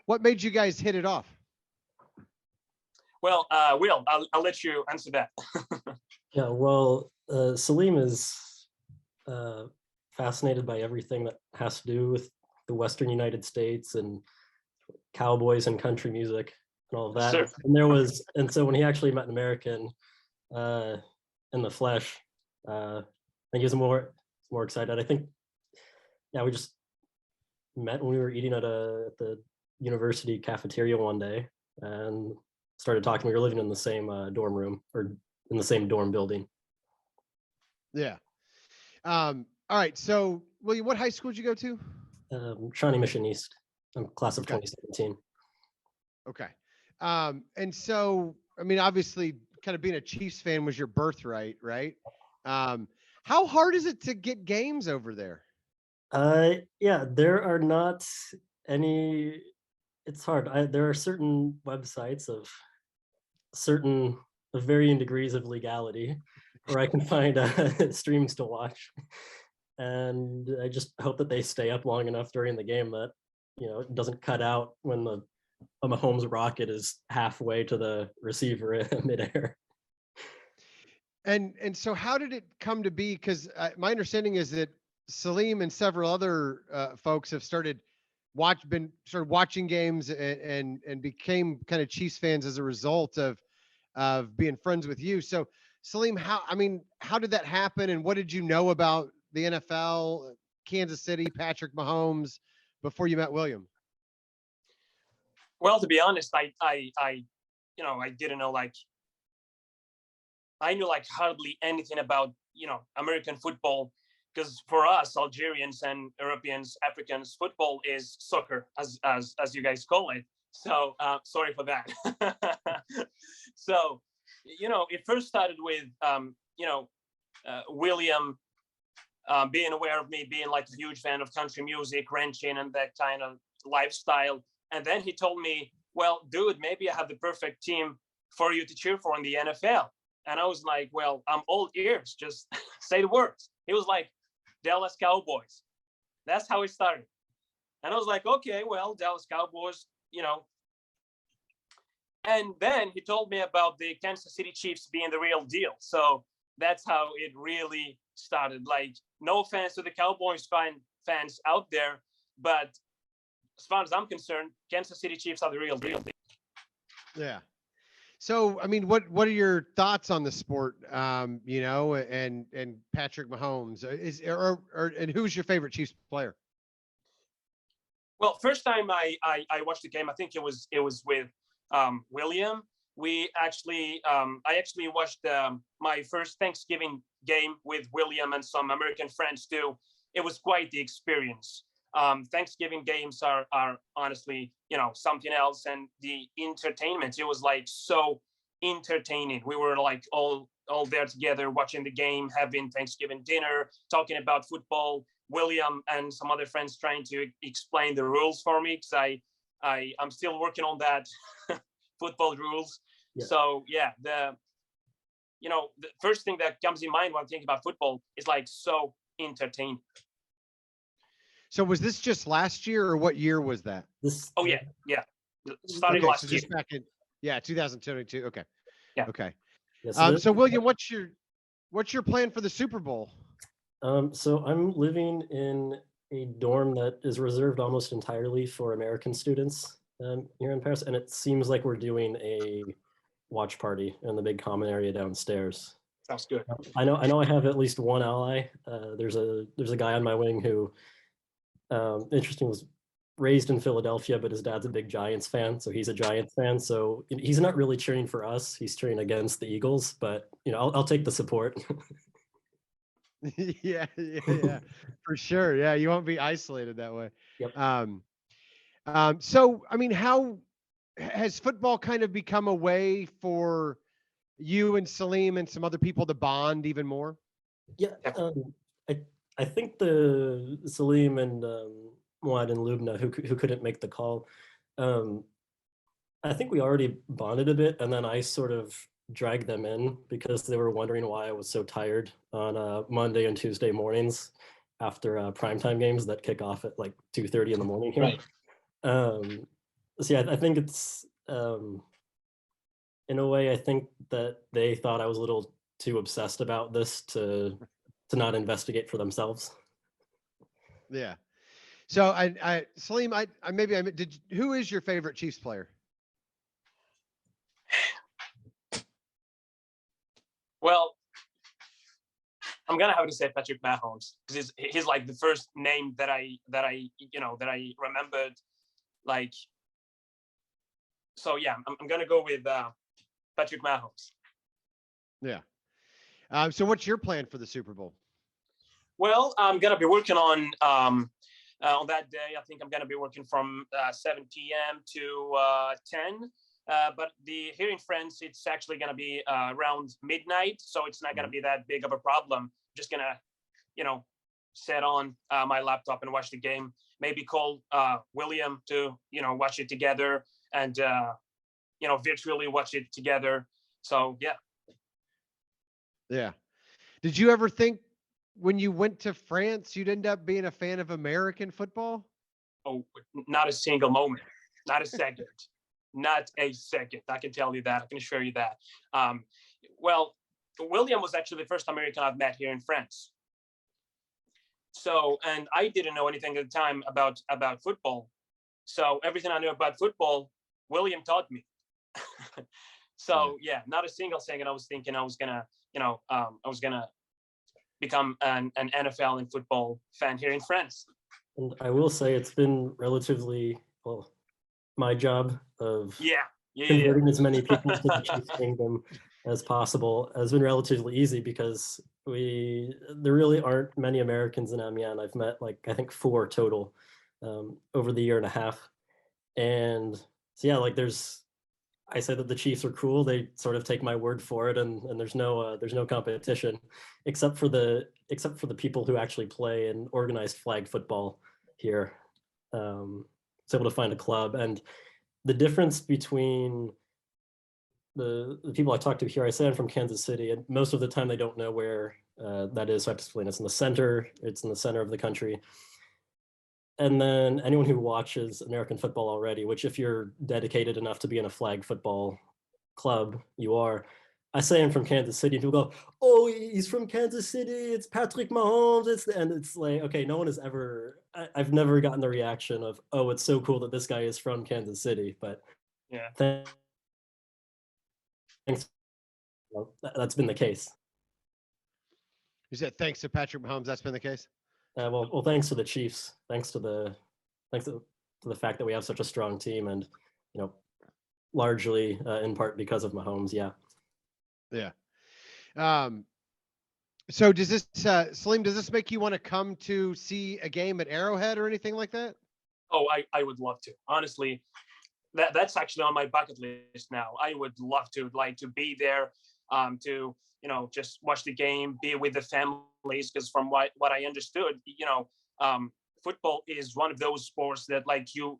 what made you guys hit it off? Well, Will, I'll let you answer that. Yeah, well, Salim is fascinated by everything that has to do with the Western United States and cowboys and country music and all of that. Sure. And so when he actually met an American in the flesh, I think he was more excited. I think, yeah, we just met when we were eating at the university cafeteria one day and started talking. We were living in the same dorm room, or in the same dorm building. Yeah. All right. So, William, what high school did you go to? Shawnee Mission East. I'm class of 2017. Okay. And so, I mean, obviously, kind of being a Chiefs fan was your birthright, right? How hard is it to get games over there? Yeah, there are not any. It's hard. There are certain websites of varying degrees of legality where I can find streams to watch, and I just hope that they stay up long enough during the game that it doesn't cut out when a Mahomes rocket is halfway to the receiver in midair. And so, how did it come to be? Because my understanding is that Salim and several other folks have started watching games and became kind of Chiefs fans as a result of being friends with you. So, Salim, how did that happen, and what did you know about the NFL, Kansas City, Patrick Mahomes before you met William? Well, to be honest, I didn't know, I knew hardly anything about American football, because for us Algerians and Europeans, Africans, football is soccer, as you guys call it. So sorry for that. So it first started with William being aware of me being a huge fan of country music, ranching, and that kind of lifestyle. And then he told me, well, dude, maybe I have the perfect team for you to cheer for in the NFL. And I was like, well, I'm all ears. Just say the words. He was like, Dallas Cowboys. That's how it started. And I was like, okay, well, Dallas Cowboys, And then he told me about the Kansas City Chiefs being the real deal. So that's how it really started. No offense to the Cowboys fans out there, but as far as I'm concerned, Kansas City Chiefs are the real deal. Yeah. So, I mean, what are your thoughts on the sport? And Patrick Mahomes and who's your favorite Chiefs player? Well, first time I watched the game, I think it was with William. I actually watched my first Thanksgiving game with William and some American friends too. It was quite the experience. Thanksgiving games are honestly, something else, and the entertainment, it was so entertaining. We were all there together watching the game, having Thanksgiving dinner, talking about football. William and some other friends trying to explain the rules for me, because I'm still working on that football rules. Yeah. So yeah, the first thing that comes in mind when I think about football is so entertaining. So was this just last year, or what year was that? Oh yeah. Started last year. Just back in 2022. Okay. Yeah. Okay. Yeah, so William, what's your plan for the Super Bowl? So I'm living in a dorm that is reserved almost entirely for American students here in Paris, and it seems like we're doing a watch party in the big common area downstairs. Sounds good. I know I have at least one ally. There's a guy on my wing who, interesting, was raised in Philadelphia, but his dad's a big Giants fan, so he's a Giants fan. So he's not really cheering for us; he's cheering against the Eagles. But I'll take the support. yeah, for sure. Yeah, you won't be isolated that way. Yep. So I mean, how has football kind of become a way for you and Salim and some other people to bond even more? Yeah, I think the Salim and Muad and Lubna, who couldn't make the call, I think we already bonded a bit, and then I sort of dragged them in because they were wondering why I was so tired on Monday and Tuesday mornings after primetime games that kick off at 2:30 in the morning here. Right. See, I think it's in a way, I think that they thought I was a little too obsessed about this to not investigate for themselves. Yeah. So Salim, who is your favorite Chiefs player? Well, I'm gonna have to say Patrick Mahomes because he's like the first name that I remembered. Like, so yeah, I'm gonna go with Patrick Mahomes. Yeah. So what's your plan for the Super Bowl? Well, I'm gonna be working on that day. I think I'm gonna be working from 7 p.m. to 10. But here in France, it's actually gonna be around midnight, so it's not gonna be that big of a problem. Just gonna, set on my laptop and watch the game. Maybe call William to watch it together, and virtually watch it together. So yeah. Yeah. Did you ever think when you went to France, you'd end up being a fan of American football? Oh, not a single moment, not a second, not a second. I can tell you that. I can assure you that. Well, William was actually the first American I've met here in France. So, and I didn't know anything at the time about football. So everything I knew about football, William taught me. So yeah, not a single second I was thinking I was gonna become an NFL and football fan here in France. And I will say it's been relatively, well, my job of converting as many people to the Chiefs kingdom as possible has been relatively easy because there really aren't many Americans in Amiens. I've met I think 4 total over the year and a half. And so yeah, I say that the Chiefs are cool. They sort of take my word for it, and there's no competition, except for the people who actually play in organized flag football here. It's able to find a club, and the difference between the people I talk to here, I say I'm from Kansas City, and most of the time they don't know where that is. So I have to explain it's in the center. It's in the center of the country. And then anyone who watches American football already, which if you're dedicated enough to be in a flag football club, you are. I say I'm from Kansas City, and people go, "Oh, he's from Kansas City. It's Patrick Mahomes." And it's like, okay, no one has ever. I've never gotten the reaction of, "Oh, it's so cool that this guy is from Kansas City." But yeah, thanks. Well, that's been the case. You said thanks to Patrick Mahomes, that's been the case. Well, thanks to the Chiefs. Thanks to the fact that we have such a strong team, and largely in part because of Mahomes. Yeah. Yeah. So does this, Salim, does this make you want to come to see a game at Arrowhead or anything like that? Oh, I would love to. Honestly, that's actually on my bucket list now. I would love to be there, to just watch the game, be with the families, because from what I understood, football is one of those sports that you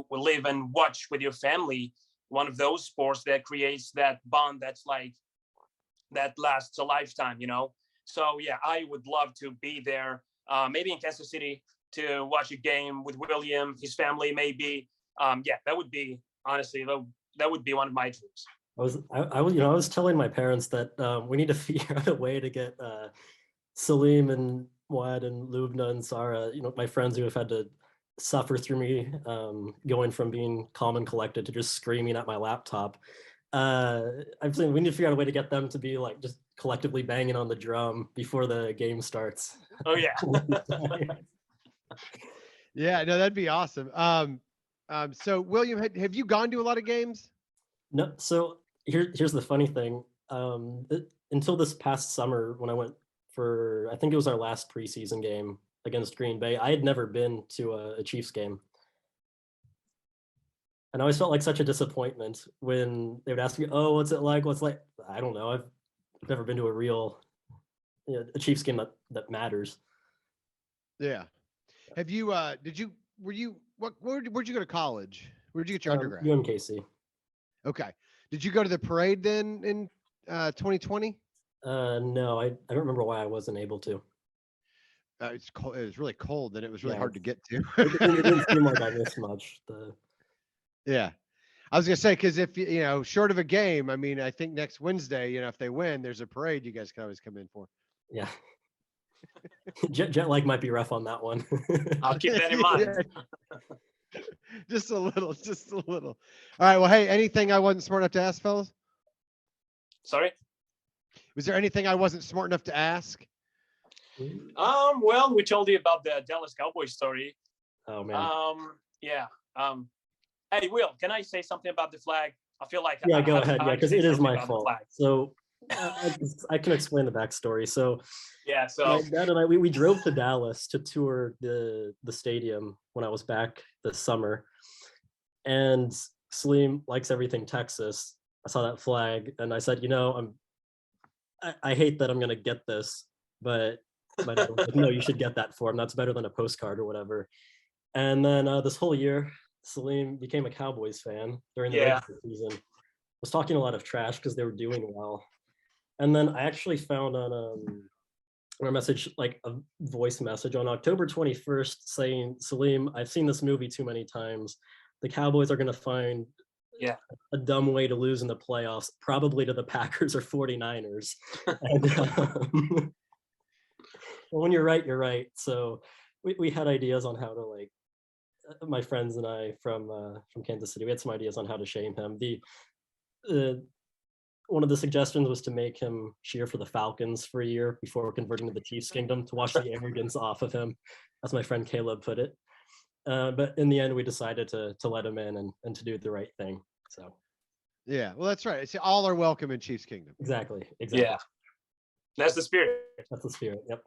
will live and watch with your family. One of those sports that creates that bond that's that lasts a lifetime. So yeah, I would love to be there, maybe in Kansas City, to watch a game with William, his family, maybe. Yeah, that would be, honestly, that would be one of my dreams. I was telling my parents that we need to figure out a way to get Salim and Wad and Lubna and Sarah, my friends who have had to suffer through me going from being calm and collected to just screaming at my laptop. I'm saying we need to figure out a way to get them to be just collectively banging on the drum before the game starts. Oh yeah. Yeah, no, that'd be awesome. So William, have you gone to a lot of games? No. So here's the funny thing. Until this past summer, when I went for, I think it was our last preseason game against Green Bay, I had never been to a Chiefs game. And I always felt like such a disappointment when they would ask me, "Oh, what's it like? What's like?" I don't know. I've never been to a real a Chiefs game that matters. Yeah. Have you? Where'd you go to college? Where'd you get your undergrad? UMKC. Okay. Did you go to the parade then in 2020? No, I don't remember why I wasn't able to. it's cold. It was really cold, and it was really Yeah. hard to get to. It didn't seem like I missed much. Yeah. I was gonna say, because if short of a game, I mean, I think next Wednesday, if they win, there's a parade you guys can always come in for. Yeah. Jet lag might be rough on that one. I'll keep that in mind. Yeah. Just a little. All right. Well, hey, anything I wasn't smart enough to ask, fellas? Sorry. Was there anything I wasn't smart enough to ask? Well, we told you about the Dallas Cowboys story. Oh man. Yeah. Hey, Will, can I say something about the flag? I feel like yeah, go ahead. Yeah, because it is my fault. So I can explain the backstory. So yeah, so my dad and I we drove to Dallas to tour the stadium when I was back this summer, and Salim likes everything Texas. I saw that flag and I said, I hate that I'm gonna get this, but my dad was like, no, you should get that for him. That's better than a postcard or whatever. And then this whole year, Salim became a Cowboys fan during the regular season. Was talking a lot of trash because they were doing well. And then I actually found on a message, like a voice message on October 21st saying, Salim, I've seen this movie too many times. The Cowboys are going to find a dumb way to lose in the playoffs, probably to the Packers or 49ers. And, well, when you're right, you're right. So we had ideas on how to, my friends and I from Kansas City, we had some ideas on how to shame him. One of the suggestions was to make him cheer for the Falcons for a year before converting to the Chiefs kingdom, to wash the arrogance off of him, as my friend Caleb put it. But in the end, we decided to let him in and to do the right thing. So yeah, well, that's right. See, all are welcome in Chiefs kingdom. Exactly. Yeah, that's the spirit. That's the spirit. Yep.